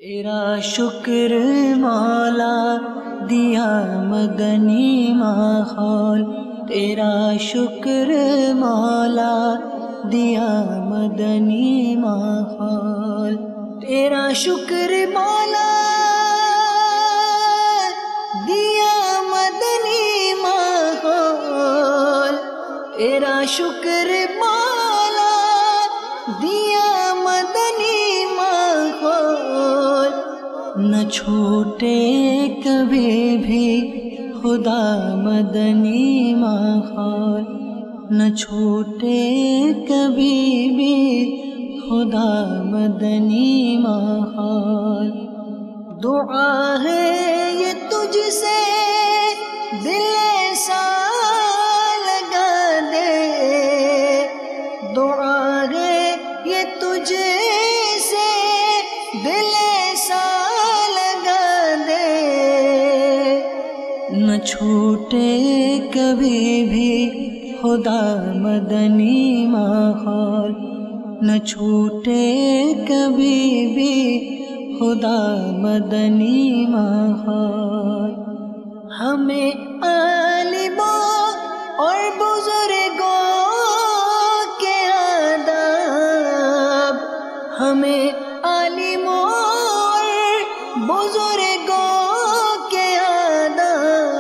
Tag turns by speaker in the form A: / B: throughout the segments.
A: تیرا شکر مولا دیا مدنی ماحول، تیرا شکر مولا دیا مدنی ماحول، تیرا شکر مولا دیا مدنی ماحول، تیرا شکر مولا دیا مدنی ماحول، نہ چھوٹے کبھی بھی خدا مدنی ماحول، نہ چھوٹے کبھی بھی خدا مدنی ماحول۔ دعا ہے یہ تجھ سے دل ایسا لگا دے، دعا ہے یہ تجھ سے دل ایسا لگا دے، نہ چھوٹے کبھی بھی خدا مدنی ماحول، نہ چھوٹے کبھی بھی خدا مدنی ماحول۔ ہمیں عالموں اور بزرگوں کے آداب، ہمیں عالموں اور بزرگوں کے آداب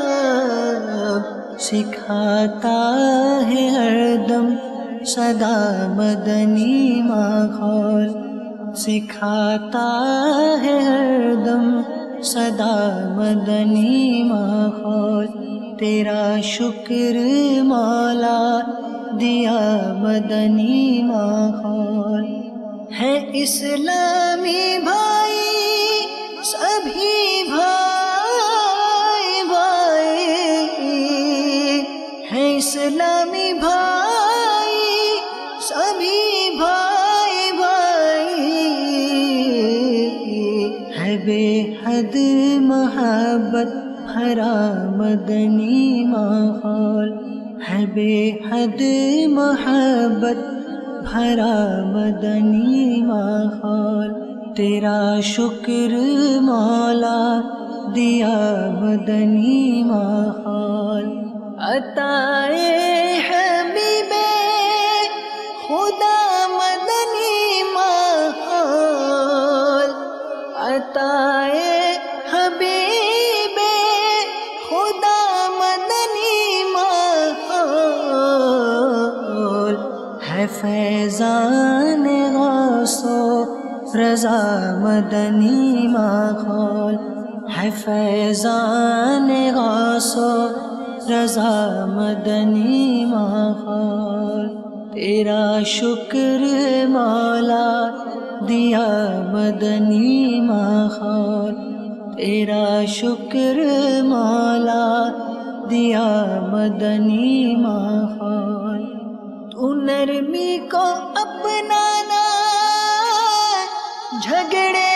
A: سکھاتا ہے ہر دم سدا مدنی ماحول، سکھاتا ہے ہر دم سدا مدنی ماحول، تیرا شکر مولا دیا مدنی ماحول۔ ہے اسلامی بھائی سبھی بھائی بھائی، ہے اسلامی بھائی سبھی بھائی بھائی، ہے بے حد محبت بھرا مدنی ماحول، ہے بے حد محبت بھرا مدنی ماحول، تیرا شکر مولا دیا مدنی ماحول۔ عطائے حبیب خدا مدنی ماحول، عطائے حبیب خدا مدنی ماحول، ہے فیضان غوث و رضا مدنی ماحول، ہے فیضان غوث و رضا مدنی ماحول، تیرا شکر مولا دیا مدنی ماحول، تیرا شکر مولا دیا مدنی ماحول۔ تو نرمی کو اپنانا، جھگڑے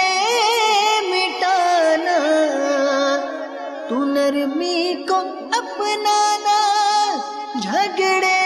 A: مٹانا، تو نرمی کو اپنانا، جھگڑے